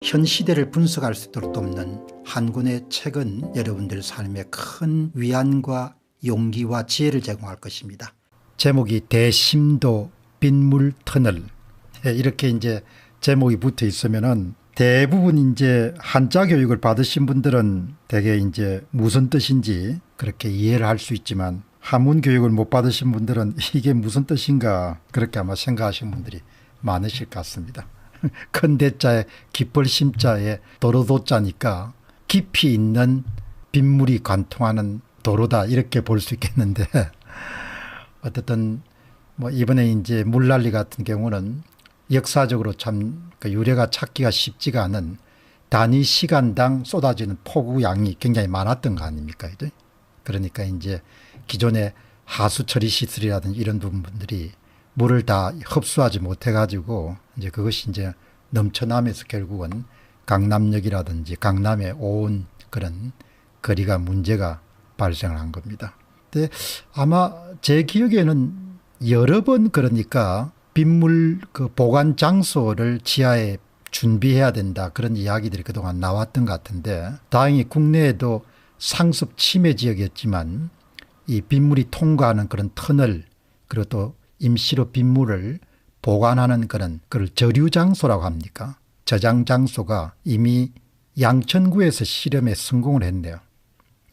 현 시대를 분석할 수 있도록 돕는 한 권의 책은 여러분들 삶에 큰 위안과 용기와 지혜를 제공할 것입니다. 제목이 대심도 빗물 터널. 이렇게 이제 제목이 붙어 있으면은 대부분 이제 한자 교육을 받으신 분들은 대개 이제 무슨 뜻인지 그렇게 이해를 할 수 있지만 한문 교육을 못 받으신 분들은 이게 무슨 뜻인가 그렇게 아마 생각하시는 분들이 많으실 것 같습니다. 큰 대자에 기쁠 심자에 도로도자니까 깊이 있는 빗물이 관통하는 도로다 이렇게 볼 수 있겠는데 어쨌든 뭐 이번에 이제 물난리 같은 경우는 역사적으로 참 그 유래가 찾기가 쉽지가 않은 단위 시간당 쏟아지는 폭우 양이 굉장히 많았던 거 아닙니까? 그러니까 이제 기존의 하수 처리 시설이라든지 이런 부분들이 물을 다 흡수하지 못해 가지고 이제 그것이 이제 넘쳐나면서 결국은 강남역이라든지 강남에 온 그런 거리가 문제가 발생을 한 겁니다. 근데 아마 제 기억에는 여러 번 그러니까 빗물 그 보관 장소를 지하에 준비해야 된다 그런 이야기들이 그동안 나왔던 것 같은데 다행히 국내에도 상습 침해 지역이었지만 이 빗물이 통과하는 그런 터널 그리고 또 임시로 빗물을 보관하는 그런 그걸 저류 장소라고 합니까? 저장 장소가 이미 양천구에서 실험에 성공을 했네요.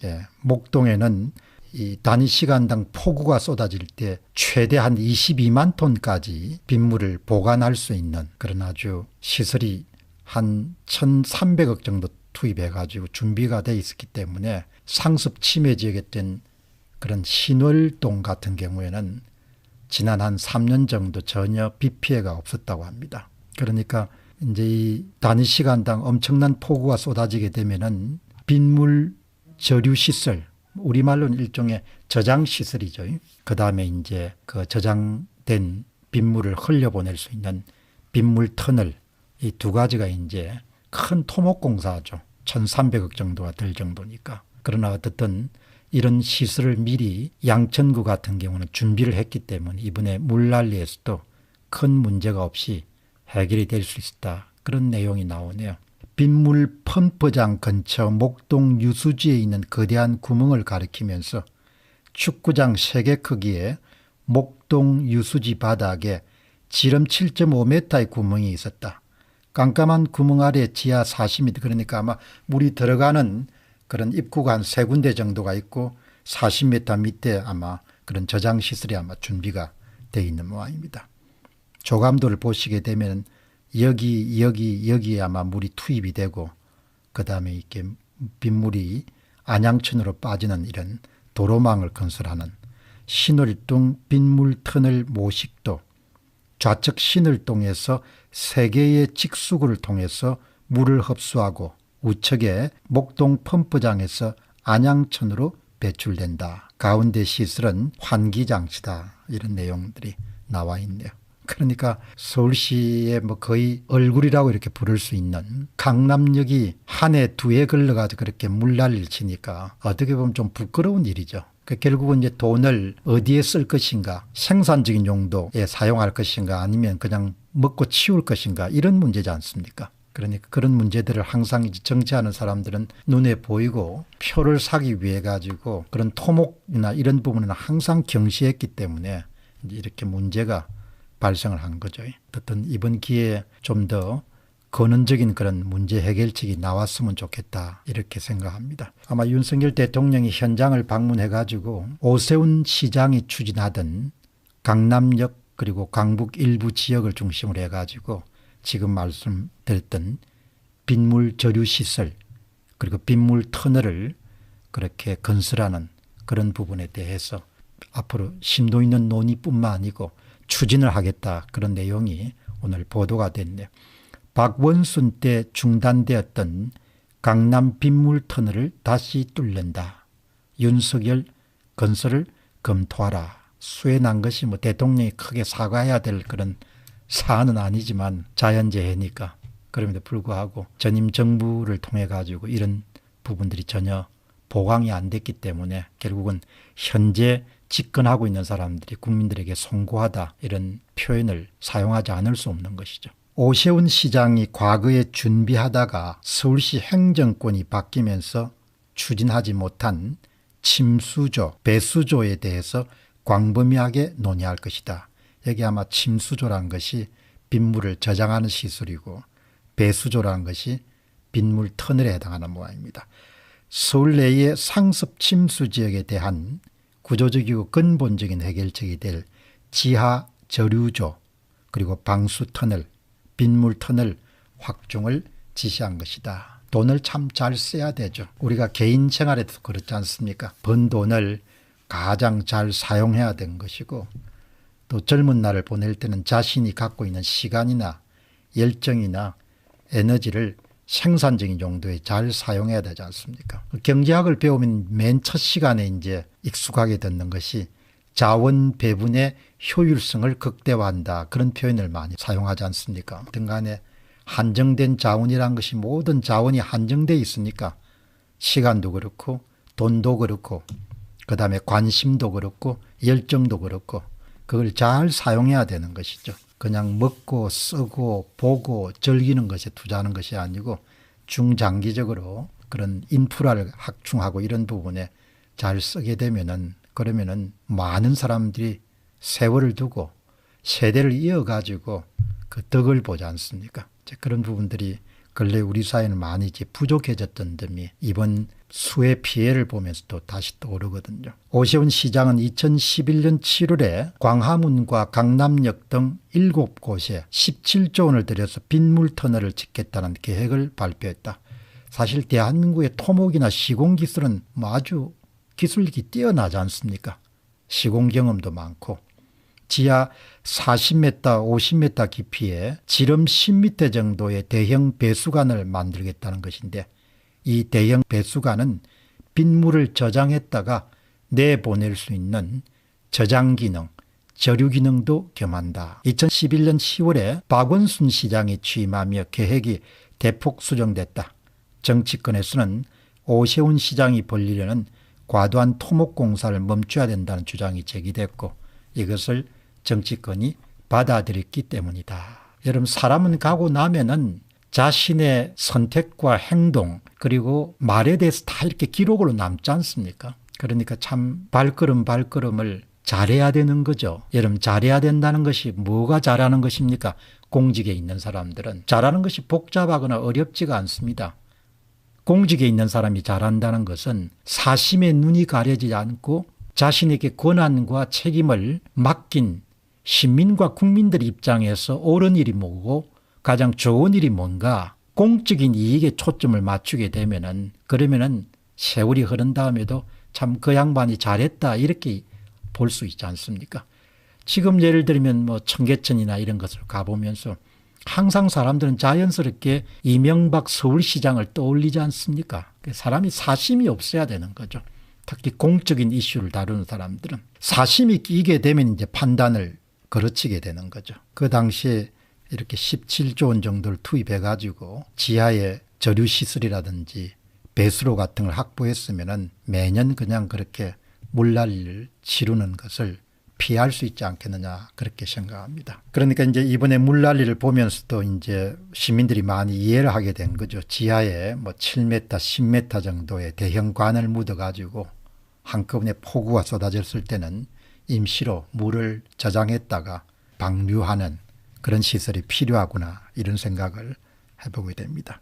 예, 목동에는 이 단위 시간당 폭우가 쏟아질 때 최대 한 22만 톤까지 빗물을 보관할 수 있는 그런 아주 시설이 한 1,300억 정도 투입해 가지고 준비가 돼 있었기 때문에 상습 침해 지역이었던 그런 신월동 같은 경우에는 지난 한 3년 정도 전혀 비 피해가 없었다고 합니다. 그러니까 이제 이 단위 시간당 엄청난 폭우가 쏟아지게 되면은 빗물 저류 시설, 우리말로는 일종의 저장 시설이죠. 그 다음에 이제 그 저장된 빗물을 흘려보낼 수 있는 빗물 터널 이 두 가지가 이제 큰 토목공사죠. 1,300억 정도가 될 정도니까. 그러나 어떻든 이런 시설을 미리 양천구 같은 경우는 준비를 했기 때문에 이번에 물난리에서도 큰 문제가 없이 해결이 될 수 있었다. 그런 내용이 나오네요. 빗물 펌프장 근처 목동 유수지에 있는 거대한 구멍을 가리키면서 축구장 3개 크기의 목동 유수지 바닥에 지름 7.5m의 구멍이 있었다. 깜깜한 구멍 아래 지하 40m 그러니까 아마 물이 들어가는 그런 입구가 한 3군데 정도가 있고 40m 밑에 아마 그런 저장시설이 아마 준비가 되어 있는 모양입니다. 조감도를 보시게 되면 여기에 아마 물이 투입이 되고 그 다음에 이렇게 빗물이 안양천으로 빠지는 이런 도로망을 건설하는 신월동 빗물 터널 모식도 좌측 신월동에서 3개의 직수구를 통해서 물을 흡수하고 우측에 목동 펌프장에서 안양천으로 배출된다. 가운데 시설은 환기장치다. 이런 내용들이 나와 있네요. 그러니까 서울시의 뭐 거의 얼굴이라고 이렇게 부를 수 있는 강남역이 한 해 두 해 걸러가지고 그렇게 물난리를 치니까 어떻게 보면 좀 부끄러운 일이죠. 결국은 이제 돈을 어디에 쓸 것인가, 생산적인 용도에 사용할 것인가 아니면 그냥 먹고 치울 것인가 이런 문제지 않습니까? 그러니까 그런 문제들을 항상 정치하는 사람들은 눈에 보이고 표를 사기 위해 가지고 그런 토목이나 이런 부분은 항상 경시했기 때문에 이렇게 문제가 발생을 한 거죠. 어떤 이번 기회에 좀 더 근원적인 그런 문제 해결책이 나왔으면 좋겠다 이렇게 생각합니다. 아마 윤석열 대통령이 현장을 방문해 가지고 오세훈 시장이 추진하던 강남역 그리고 강북 일부 지역을 중심으로 해 가지고 지금 말씀드렸던 빗물 저류 시설 그리고 빗물 터널을 그렇게 건설하는 그런 부분에 대해서 앞으로 심도 있는 논의뿐만 아니고 추진을 하겠다 그런 내용이 오늘 보도가 됐네요. 박원순 때 중단되었던 강남 빗물 터널을 다시 뚫는다. 윤석열 건설을 검토하라. 수해 난 것이 뭐 대통령이 크게 사과해야 될 그런 사안은 아니지만 자연재해니까 그럼에도 불구하고 전임 정부를 통해 가지고 이런 부분들이 전혀 보강이 안 됐기 때문에 결국은 현재 집권하고 있는 사람들이 국민들에게 송구하다 이런 표현을 사용하지 않을 수 없는 것이죠. 오세훈 시장이 과거에 준비하다가 서울시 행정권이 바뀌면서 추진하지 못한 침수조, 배수조에 대해서 광범위하게 논의할 것이다. 여기 아마 침수조란 것이 빗물을 저장하는 시설이고 배수조라는 것이 빗물 터널에 해당하는 모양입니다. 서울 내의 상습 침수 지역에 대한 구조적이고 근본적인 해결책이 될 지하 저류조 그리고 방수 터널, 빗물 터널 확충을 지시한 것이다. 돈을 참 잘 써야 되죠. 우리가 개인 생활에도 그렇지 않습니까? 번 돈을 가장 잘 사용해야 되는 것이고 또 젊은 날을 보낼 때는 자신이 갖고 있는 시간이나 열정이나 에너지를 생산적인 용도에 잘 사용해야 되지 않습니까? 경제학을 배우면 맨 첫 시간에 이제 익숙하게 듣는 것이 자원 배분의 효율성을 극대화한다. 그런 표현을 많이 사용하지 않습니까? 어떤 간에 한정된 자원이란 것이 모든 자원이 한정되어 있으니까 시간도 그렇고 돈도 그렇고 그다음에 관심도 그렇고 열정도 그렇고 그걸 잘 사용해야 되는 것이죠. 그냥 먹고 쓰고 보고 즐기는 것에 투자하는 것이 아니고 중장기적으로 그런 인프라를 확충하고 이런 부분에 잘 쓰게 되면은 그러면은 많은 사람들이 세월을 두고 세대를 이어가지고 그 덕을 보지 않습니까? 그런 부분들이 근래 우리 사회는 많이 이제 부족해졌던 점이 이번 수해 피해를 보면서 또 다시 떠오르거든요. 오세훈 시장은 2011년 7월에 광화문과 강남역 등 7곳에 17조 원을 들여서 빗물 터널을 짓겠다는 계획을 발표했다. 사실 대한민국의 토목이나 시공기술은 아주 기술력이 뛰어나지 않습니까? 시공 경험도 많고 지하 40m, 50m 깊이에 지름 10m 정도의 대형 배수관을 만들겠다는 것인데 이 대형 배수관은 빗물을 저장했다가 내보낼 수 있는 저장 기능, 저류 기능도 겸한다. 2011년 10월에 박원순 시장이 취임하며 계획이 대폭 수정됐다. 정치권에서는 오세훈 시장이 벌이려는 과도한 토목공사를 멈춰야 된다는 주장이 제기됐고 이것을 정치권이 받아들였기 때문이다. 여러분 사람은 가고 나면은 자신의 선택과 행동 그리고 말에 대해서 다 이렇게 기록으로 남지 않습니까? 그러니까 참 발걸음을 잘해야 되는 거죠. 여러분 잘해야 된다는 것이 뭐가 잘하는 것입니까? 공직에 있는 사람들은 잘하는 것이 복잡하거나 어렵지가 않습니다. 공직에 있는 사람이 잘한다는 것은 사심에 눈이 가려지지 않고 자신에게 권한과 책임을 맡긴 시민과 국민들 입장에서 옳은 일이 뭐고 가장 좋은 일이 뭔가 공적인 이익에 초점을 맞추게 되면은 그러면은 세월이 흐른 다음에도 참 그 양반이 잘했다 이렇게 볼 수 있지 않습니까? 지금 예를 들면 뭐 청계천이나 이런 것을 가보면서 항상 사람들은 자연스럽게 이명박 서울시장을 떠올리지 않습니까? 사람이 사심이 없어야 되는 거죠. 특히 공적인 이슈를 다루는 사람들은 사심이 끼게 되면 이제 판단을 거르치게 되는 거죠. 그 당시에 이렇게 17조 원 정도를 투입해 가지고 지하에 저류시설이라든지 배수로 같은 걸 확보했으면은 매년 그냥 그렇게 물난리를 치르는 것을 피할 수 있지 않겠느냐 그렇게 생각합니다. 그러니까 이제 이번에 물난리를 보면서도 이제 시민들이 많이 이해를 하게 된 거죠. 지하에 뭐 7m, 10m 정도의 대형 관을 묻어 가지고 한꺼번에 폭우가 쏟아졌을 때는 임시로 물을 저장했다가 방류하는 그런 시설이 필요하구나 이런 생각을 해보게 됩니다.